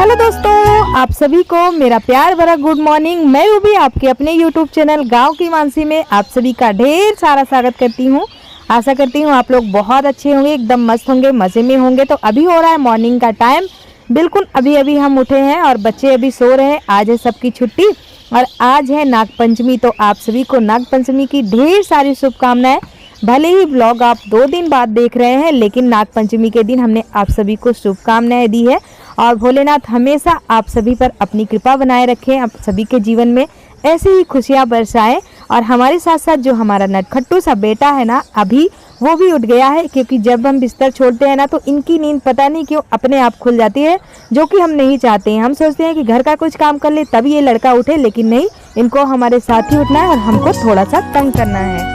Hello दोस्तों, आप सभी को मेरा प्यार भरा गुड मॉर्निंग। मैं हूँ भी आपके अपने यूट्यूब चैनल गांव की मानसी में आप सभी का ढेर सारा स्वागत करती हूँ। आशा करती हूँ आप लोग बहुत अच्छे होंगे, एकदम मस्त होंगे, मज़े में होंगे। तो अभी हो रहा है मॉर्निंग का टाइम, बिल्कुल अभी अभी हम उठे हैं और बच्चे अभी सो रहे हैं। आज है सबकी छुट्टी और आज है नागपंचमी। तो आप सभी को नागपंचमी की ढेर सारी शुभकामनाएं। भले ही ब्लॉग आप 2 दिन बाद देख रहे हैं, लेकिन नागपंचमी के दिन हमने आप सभी को शुभकामनाएं दी है। और भोलेनाथ हमेशा आप सभी पर अपनी कृपा बनाए रखें, आप सभी के जीवन में ऐसे ही खुशियां बरसाएं। और हमारे साथ साथ जो हमारा नटखट्टू सा बेटा है ना, अभी वो भी उठ गया है, क्योंकि जब हम बिस्तर छोड़ते हैं ना तो इनकी नींद पता नहीं क्यों अपने आप खुल जाती है, जो कि हम नहीं चाहते हैं। हम सोचते हैं कि घर का कुछ काम कर ले तब ये लड़का उठे, लेकिन नहीं, इनको हमारे साथ ही उठना है और हमको थोड़ा सा तंग करना है।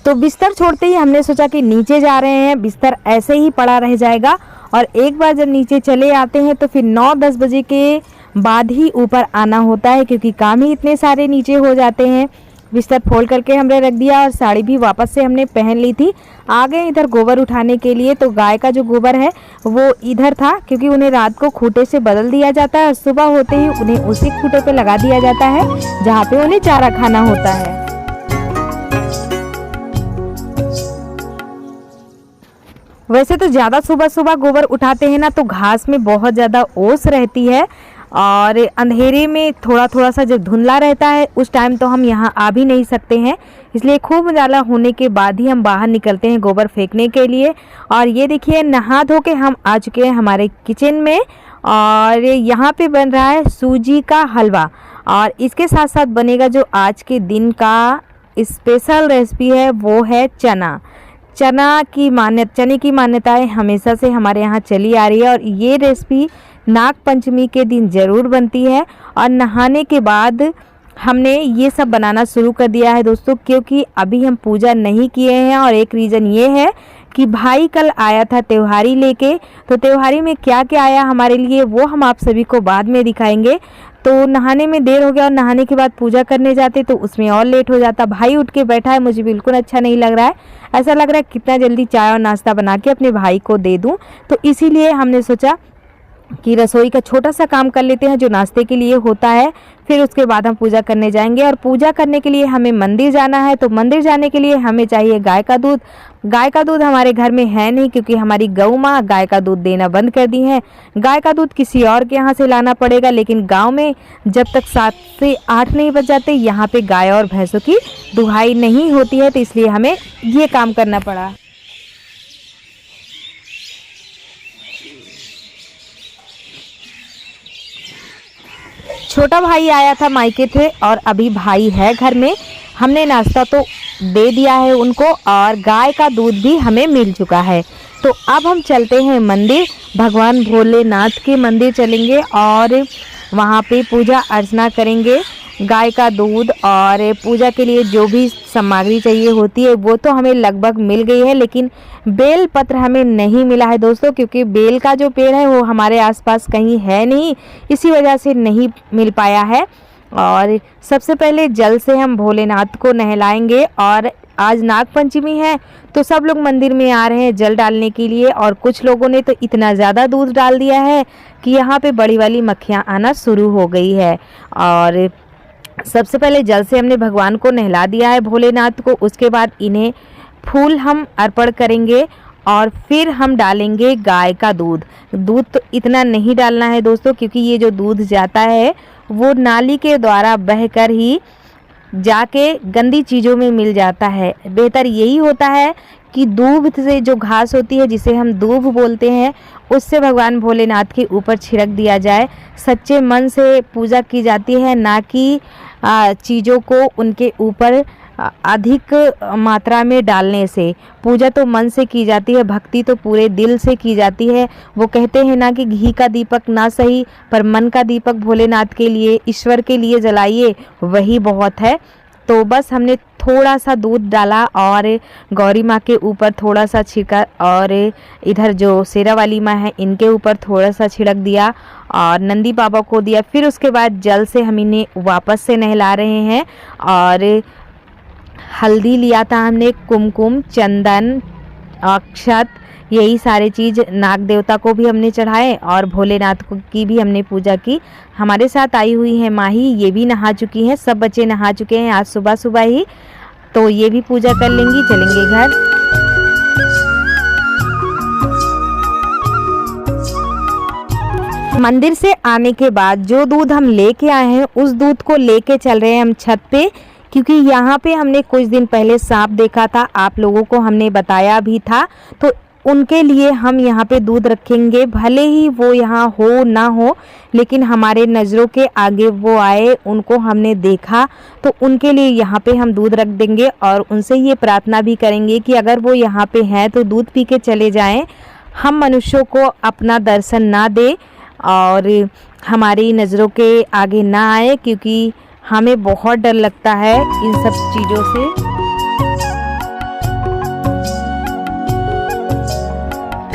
तो बिस्तर छोड़ते ही हमने सोचा कि नीचे जा रहे हैं, बिस्तर ऐसे ही पड़ा रह जाएगा। और एक बार जब नीचे चले आते हैं तो फिर 9-10 बजे के बाद ही ऊपर आना होता है, क्योंकि काम ही इतने सारे नीचे हो जाते हैं। बिस्तर फोल्ड करके हमने रख दिया और साड़ी भी वापस से हमने पहन ली थी। आ गए इधर गोबर उठाने के लिए। तो गाय का जो गोबर है वो इधर था, क्योंकि उन्हें रात को खूंटे से बदल दिया जाता है और सुबह होते ही उन्हें उसी खूंटे पे लगा दिया जाता है जहाँ पे उन्हें चारा खाना होता है। वैसे तो ज़्यादा सुबह सुबह गोबर उठाते हैं ना तो घास में बहुत ज़्यादा ओस रहती है, और अंधेरे में थोड़ा थोड़ा सा जब धुंधला रहता है उस टाइम तो हम यहाँ आ भी नहीं सकते हैं। इसलिए खूब उजाला होने के बाद ही हम बाहर निकलते हैं गोबर फेंकने के लिए। और ये देखिए, नहा धो के हम आ चुके हैं हमारे किचन में, और यहाँ पे बन रहा है सूजी का हलवा। और इसके साथ साथ बनेगा जो आज के दिन का स्पेशल रेसिपी है, वो है चने की मान्यताएं हमेशा से हमारे यहाँ चली आ रही है। और ये रेसिपी नागपंचमी के दिन ज़रूर बनती है। और नहाने के बाद हमने ये सब बनाना शुरू कर दिया है दोस्तों, क्योंकि अभी हम पूजा नहीं किए हैं। और एक रीज़न ये है कि भाई कल आया था त्योहारी लेके, तो त्योहारी में क्या क्या आया हमारे लिए वो हम आप सभी को बाद में दिखाएंगे। तो नहाने में देर हो गया और नहाने के बाद पूजा करने जाते तो उसमें और लेट हो जाता। भाई उठ के बैठा है, मुझे बिल्कुल अच्छा नहीं लग रहा है। ऐसा लग रहा है कितना जल्दी चाय और नाश्ता बना के अपने भाई को दे दूं। तो इसीलिए हमने सोचा कि रसोई का छोटा सा काम कर लेते हैं जो नाश्ते के लिए होता है, फिर उसके बाद हम पूजा करने जाएंगे। और पूजा करने के लिए हमें मंदिर जाना है, तो मंदिर जाने के लिए हमें चाहिए गाय का दूध। गाय का दूध हमारे घर में है नहीं, क्योंकि हमारी गौ माँ गाय का दूध देना बंद कर दी है। गाय का दूध किसी और के यहाँ से लाना पड़ेगा, लेकिन गांव में जब तक 7 से 8 नहीं बज जाते यहाँ पे गाय और भैंसों की दुहाई नहीं होती है, तो इसलिए हमें ये काम करना पड़ा। छोटा भाई आया था मायके थे और अभी भाई है घर में। हमने नाश्ता तो दे दिया है उनको और गाय का दूध भी हमें मिल चुका है। तो अब हम चलते हैं मंदिर, भगवान भोलेनाथ के मंदिर चलेंगे और वहाँ पे पूजा अर्चना करेंगे। गाय का दूध और पूजा के लिए जो भी सामग्री चाहिए होती है वो तो हमें लगभग मिल गई है, लेकिन बेल पत्र हमें नहीं मिला है दोस्तों, क्योंकि बेल का जो पेड़ है वो हमारे आसपास कहीं है नहीं, इसी वजह से नहीं मिल पाया है। और सबसे पहले जल से हम भोलेनाथ को नहलाएंगे। और आज नागपंचमी है तो सब लोग मंदिर में आ रहे हैं जल डालने के लिए, और कुछ लोगों ने तो इतना ज़्यादा दूध डाल दिया है कि यहाँ पे बड़ी वाली मक्खियाँ आना शुरू हो गई है। और सबसे पहले जल से हमने भगवान को नहला दिया है भोलेनाथ को, उसके बाद इन्हें फूल हम अर्पण करेंगे और फिर हम डालेंगे गाय का दूध। दूध तो इतना नहीं डालना है दोस्तों, क्योंकि ये जो दूध जाता है वो नाली के द्वारा बहकर ही जाके गंदी चीज़ों में मिल जाता है। बेहतर यही होता है कि दूब से जो घास होती है जिसे हम दूब बोलते हैं, उससे भगवान भोलेनाथ के ऊपर छिड़क दिया जाए। सच्चे मन से पूजा की जाती है, ना कि चीज़ों को उनके ऊपर अधिक मात्रा में डालने से। पूजा तो मन से की जाती है, भक्ति तो पूरे दिल से की जाती है। वो कहते हैं ना कि घी का दीपक ना सही पर मन का दीपक भोलेनाथ के लिए, ईश्वर के लिए जलाइए, वही बहुत है। तो बस हमने थोड़ा सा दूध डाला और गौरी माँ के ऊपर थोड़ा सा छिड़का, और इधर जो शेरा वाली माँ है इनके ऊपर थोड़ा सा छिड़क दिया और नंदी बाबा को दिया। फिर उसके बाद जल से हम इन्हें वापस से नहला रहे हैं। और हल्दी लिया था हमने, कुमकुम, चंदन, अक्षत, यही सारे चीज़ नाग देवता को भी हमने चढ़ाए और भोलेनाथ की भी हमने पूजा की। हमारे साथ आई हुई है माही, ये भी नहा चुकी हैं, सब बच्चे नहा चुके हैं आज सुबह सुबह ही, तो ये भी पूजा कर लेंगी, चलेंगे घर। मंदिर से आने के बाद जो दूध हम लेके आए हैं उस दूध को लेके चल रहे हैं हम छत पे, क्योंकि यहाँ पे हमने कुछ दिन पहले सांप देखा था, आप लोगों को हमने बताया भी था। तो उनके लिए हम यहाँ पे दूध रखेंगे, भले ही वो यहाँ हो ना हो, लेकिन हमारे नज़रों के आगे वो आए, उनको हमने देखा, तो उनके लिए यहाँ पे हम दूध रख देंगे और उनसे ये प्रार्थना भी करेंगे कि अगर वो यहाँ पे हैं तो दूध पी के चले जाएं, हम मनुष्यों को अपना दर्शन ना दे और हमारी नज़रों के आगे ना आए, क्योंकि हमें बहुत डर लगता है इन सब चीज़ों से।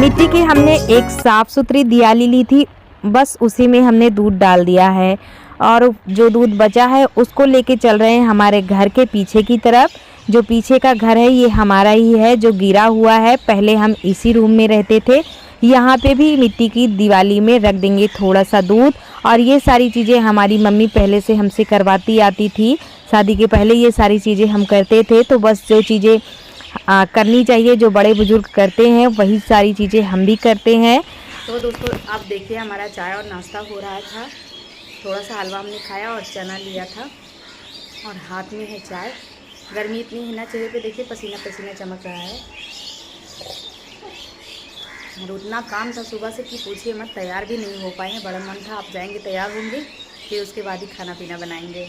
मिट्टी की हमने एक साफ़ सुथरी दियाली ली थी, बस उसी में हमने दूध डाल दिया है और जो दूध बचा है उसको लेके चल रहे हैं हमारे घर के पीछे की तरफ। जो पीछे का घर है ये हमारा ही है, जो गिरा हुआ है, पहले हम इसी रूम में रहते थे। यहाँ पे भी मिट्टी की दिवाली में रख देंगे थोड़ा सा दूध, और ये सारी चीज़ें हमारी मम्मी पहले से हमसे करवाती आती थी, शादी के पहले ये सारी चीज़ें हम करते थे। तो बस जो चीज़ें करनी चाहिए, जो बड़े बुजुर्ग करते हैं, वही सारी चीज़ें हम भी करते हैं। तो दोस्तों आप देखिए हमारा चाय और नाश्ता हो रहा था, थोड़ा सा हलवा हमने खाया और चना लिया था और हाथ में है चाय। गर्मी इतनी है ना, चेहरे पे देखिए पसीना पसीना चमक रहा है और उतना काम था सुबह से कि पूछिए मत, तैयार भी नहीं हो पाए हैं। बड़ा मन था, आप जाएंगे तैयार होंगे, फिर उसके बाद ही खाना पीना बनाएंगे।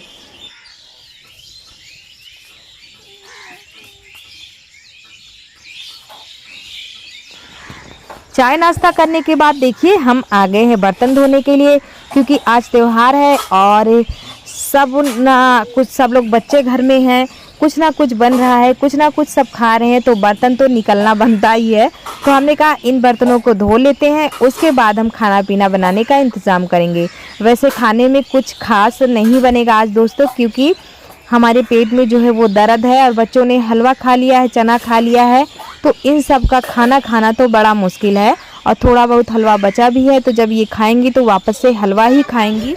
चाय नाश्ता करने के बाद देखिए हम आ गए हैं बर्तन धोने के लिए, क्योंकि आज त्यौहार है और सब लोग बच्चे घर में हैं, कुछ ना कुछ बन रहा है, कुछ ना कुछ सब खा रहे हैं, तो बर्तन तो निकलना बनता ही है। तो हमने कहा इन बर्तनों को धो लेते हैं, उसके बाद हम खाना पीना बनाने का इंतज़ाम करेंगे। वैसे खाने में कुछ खास नहीं बनेगा आज दोस्तों, क्योंकि हमारे पेट में जो है वो दर्द है और बच्चों ने हलवा खा लिया है, चना खा लिया है, तो इन सब का खाना खाना तो बड़ा मुश्किल है। और थोड़ा बहुत हलवा बचा भी है, तो जब ये खाएंगी तो वापस से हलवा ही खाएंगी।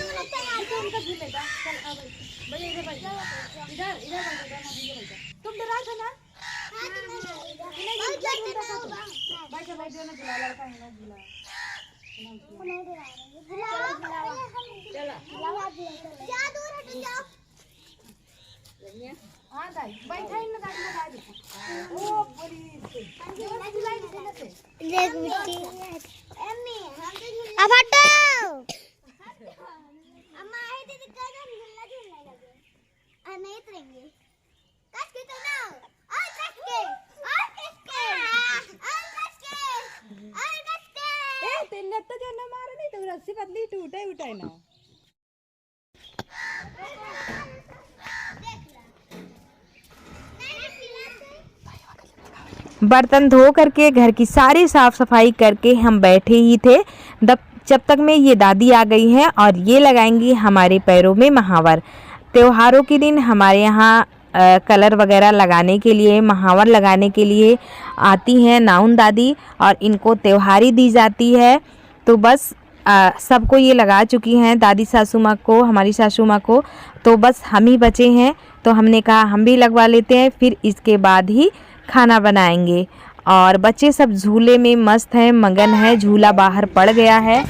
रस्सी पतली टूटे उठाए ना। बर्तन धो करके घर की सारी साफ़ सफाई करके हम बैठे ही थे, जब तक में ये दादी आ गई हैं और ये लगाएंगी हमारे पैरों में महावर। त्योहारों के दिन हमारे यहाँ कलर वगैरह लगाने के लिए, महावर लगाने के लिए आती हैं नाउन दादी और इनको त्योहारी दी जाती है। तो बस सबको ये लगा चुकी हैं, दादी सासू माँ को, हमारी सासू माँ को, तो बस हम ही बचे हैं। तो हमने कहा हम भी लगवा लेते हैं, फिर इसके बाद ही खाना बनाएंगे। और बच्चे सब झूले में मस्त हैं, मगन है, झूला बाहर पड़ गया है।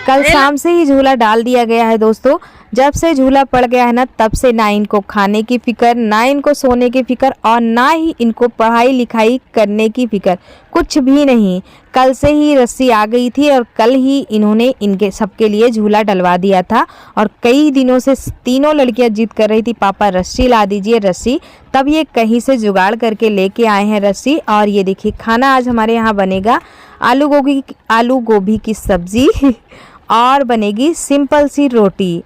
कल शाम से ही झूला डाल दिया गया है दोस्तों। जब से झूला पड़ गया है ना, तब से ना इनको खाने की फिक्र, ना इनको सोने की फिक्र और ना ही इनको पढ़ाई लिखाई करने की फिक्र, कुछ भी नहीं। कल से ही रस्सी आ गई थी और कल ही इन्होंने इनके सबके लिए झूला डलवा दिया था। और कई दिनों से तीनों लड़कियां जिद कर रही थी, पापा रस्सी ला दीजिए रस्सी। तब ये कहीं से जुगाड़ करके लेके आए हैं रस्सी। और ये देखिए खाना आज हमारे यहाँ बनेगा आलू गोभी की सब्ज़ी और बनेगी सिंपल सी रोटी,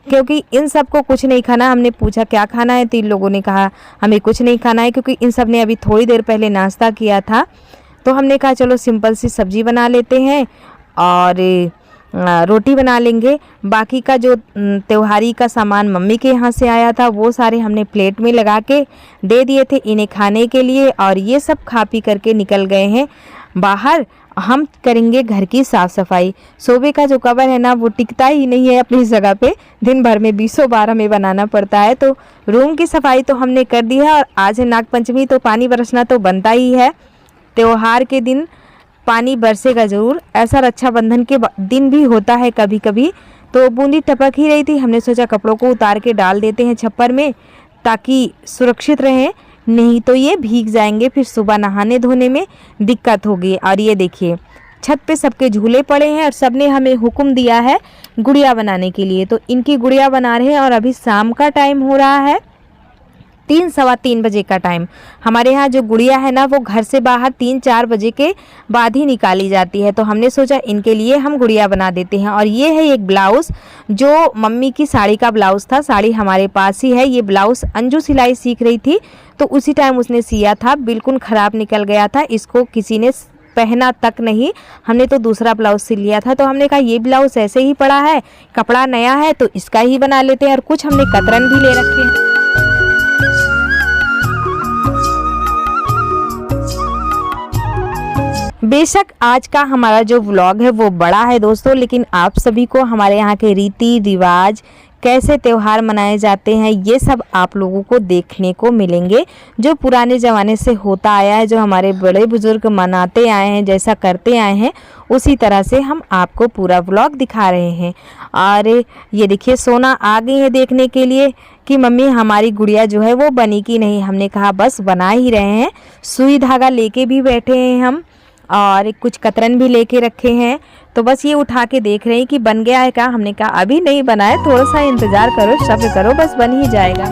क्योंकि इन सबको कुछ नहीं खाना। हमने पूछा क्या खाना है, तो इन लोगों ने कहा हमें कुछ नहीं खाना है, क्योंकि इन सब ने अभी थोड़ी देर पहले नाश्ता किया था। तो हमने कहा चलो सिंपल सी सब्ज़ी बना लेते हैं और रोटी बना लेंगे। बाकी का जो त्योहारी का सामान मम्मी के यहाँ से आया था वो सारे हमने प्लेट में लगा के दे दिए थे इन्हें खाने के लिए, और ये सब खा पी करके निकल गए हैं बाहर। हम करेंगे घर की साफ़ सफाई। सोबे का जो कवर है ना वो टिकता ही नहीं है अपनी जगह पे, दिन भर में 20 बार हमें बनाना पड़ता है। तो रूम की सफाई तो हमने कर दी है, और आज है नाग पंचमी तो पानी बरसना तो बनता ही है। त्योहार के दिन पानी बरसेगा ज़रूर, ऐसा रक्षाबंधन के दिन भी होता है कभी कभी। तो बूंदी टपक ही रही थी, हमने सोचा कपड़ों को उतार के डाल देते हैं छप्पर में ताकि सुरक्षित रहें, नहीं तो ये भीग जाएंगे, फिर सुबह नहाने धोने में दिक्कत होगी। और ये देखिए छत पे सबके झूले पड़े हैं और सबने हमें हुक्म दिया है गुड़िया बनाने के लिए, तो इनकी गुड़िया बना रहे हैं। और अभी शाम का टाइम हो रहा है, 3 सवा 3 बजे का टाइम। हमारे यहाँ जो गुड़िया है ना वो घर से बाहर 3-4 बजे के बाद ही निकाली जाती है, तो हमने सोचा इनके लिए हम गुड़िया बना देते हैं। और ये है एक ब्लाउज़ जो मम्मी की साड़ी का ब्लाउज़ था, साड़ी हमारे पास ही है। ये ब्लाउज़ अंजू सिलाई सीख रही थी तो उसी टाइम उसने सिया था, बिल्कुल ख़राब निकल गया था, इसको किसी ने पहना तक नहीं। हमने तो दूसरा ब्लाउज़ सिल लिया था, तो हमने कहा ये ब्लाउज़ ऐसे ही पड़ा है, कपड़ा नया है तो इसका ही बना लेते हैं। और कुछ हमने कतरन भी ले रखे हैं। बेशक आज का हमारा जो व्लॉग है वो बड़ा है दोस्तों, लेकिन आप सभी को हमारे यहाँ के रीति रिवाज, कैसे त्यौहार मनाए जाते हैं, ये सब आप लोगों को देखने को मिलेंगे। जो पुराने ज़माने से होता आया है, जो हमारे बड़े बुजुर्ग मनाते आए हैं, जैसा करते आए हैं, उसी तरह से हम आपको पूरा व्लॉग दिखा रहे हैं। और ये देखिए सोना आ गई है देखने के लिए कि मम्मी हमारी गुड़िया जो है वो बनी कि नहीं। हमने कहा बस बना ही रहे हैं, सुई धागा लेके भी बैठे हैं हम, और कुछ कतरन भी लेके रखे हैं। तो बस ये उठा के देख रहे हैं कि बन गया है क्या। हमने कहा अभी नहीं बना है, थोड़ा सा इंतज़ार करो, सब्र करो, बस बन ही जाएगा।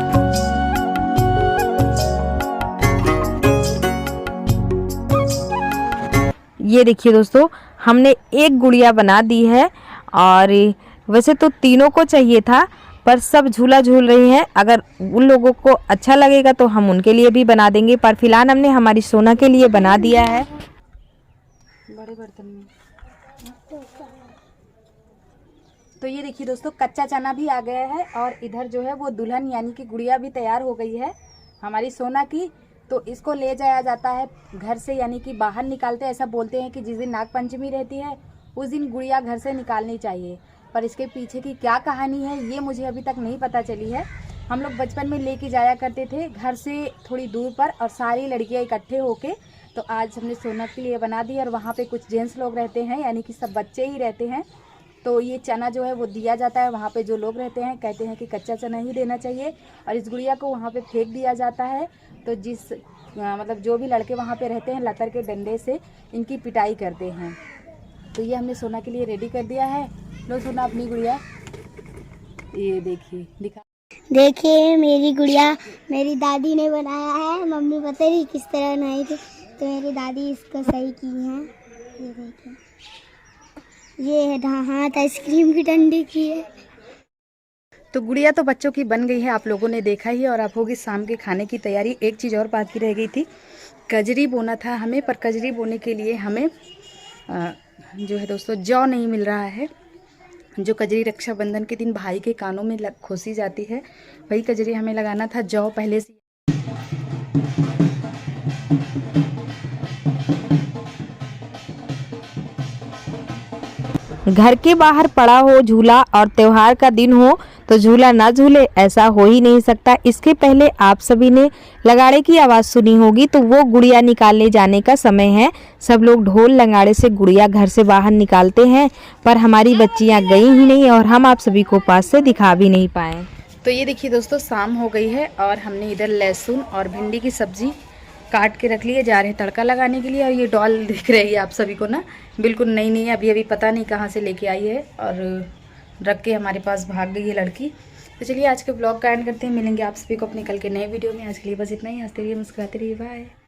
ये देखिए दोस्तों हमने एक गुड़िया बना दी है, और वैसे तो तीनों को चाहिए था पर सब झूला झूल रही हैं। अगर उन लोगों को अच्छा लगेगा तो हम उनके लिए भी बना देंगे, पर फिलहाल हमने हमारी सोना के लिए बना दिया है। बड़े बर्तन में तो ये देखिए दोस्तों कच्चा चना भी आ गया है, और इधर जो है वो दुल्हन यानी कि गुड़िया भी तैयार हो गई है हमारी सोना की। तो इसको ले जाया जाता है घर से, यानी कि बाहर निकालते हैं। ऐसा बोलते हैं कि जिस दिन नाग पंचमी रहती है उस दिन गुड़िया घर से निकालनी चाहिए, पर इसके पीछे की क्या कहानी है ये मुझे अभी तक नहीं पता चली है। हम लोग बचपन में लेके जाया करते थे घर से थोड़ी दूर पर, और सारी लड़कियाँ इकट्ठे होके। तो आज हमने सोना के लिए बना दी, और वहाँ पे कुछ जेंट्स लोग रहते हैं, यानी कि सब बच्चे ही रहते हैं। तो ये चना जो है वो दिया जाता है वहाँ पे जो लोग रहते हैं, कहते हैं कि कच्चा चना ही देना चाहिए, और इस गुड़िया को वहाँ पे फेंक दिया जाता है। तो मतलब जो भी लड़के वहाँ पे रहते हैं लतर के डंडे से इनकी पिटाई करते हैं। तो ये हमने सोना के लिए रेडी कर दिया है। लो सोना अपनी गुड़िया, ये देखिए दिखा। देखिए मेरी गुड़िया मेरी दादी ने बनाया है, मम्मी पता नहीं किस तरह बनाई थी, तो मेरी दादी इसको सही की है। ये देखिए ये है हाथ आइसक्रीम की डंडी की है। तो गुड़िया तो बच्चों की बन गई है, आप लोगों ने देखा ही, और अब होगी शाम के खाने की तैयारी। एक चीज़ और बाकी रह गई थी, कजरी बोना था हमें, पर कजरी बोने के लिए हमें जो है दोस्तों जौ नहीं मिल रहा है। जो कजरी रक्षाबंधन के दिन भाई के कानों में खोसी जाती है, वही कजरी हमें लगाना था। जौ पहले से घर के बाहर पड़ा हो झूला और त्योहार का दिन हो तो झूला ना झूले, ऐसा हो ही नहीं सकता। इसके पहले आप सभी ने लगाड़े की आवाज़ सुनी होगी, तो वो गुड़िया निकालने जाने का समय है। सब लोग ढोल लगाड़े से गुड़िया घर से बाहर निकालते हैं, पर हमारी बच्चियां गई ही नहीं और हम आप सभी को पास से दिखा भी नहीं पाए। तो ये देखिए दोस्तों शाम हो गई है, और हमने इधर लहसुन और भिंडी की सब्जी काट के रख लिए, जा रहे हैं तड़का लगाने के लिए। और ये डॉल दिख रही है आप सभी को ना, बिल्कुल नई नई, अभी पता नहीं कहाँ से लेके आई है, और रख के हमारे पास भाग गई है लड़की। तो चलिए आज के ब्लॉग का एंड करते हैं, मिलेंगे आप सभी को अपने कल के नए वीडियो में। आज के लिए बस इतना ही, हंसते रहिए मुस्कुराते रहिए, बाय।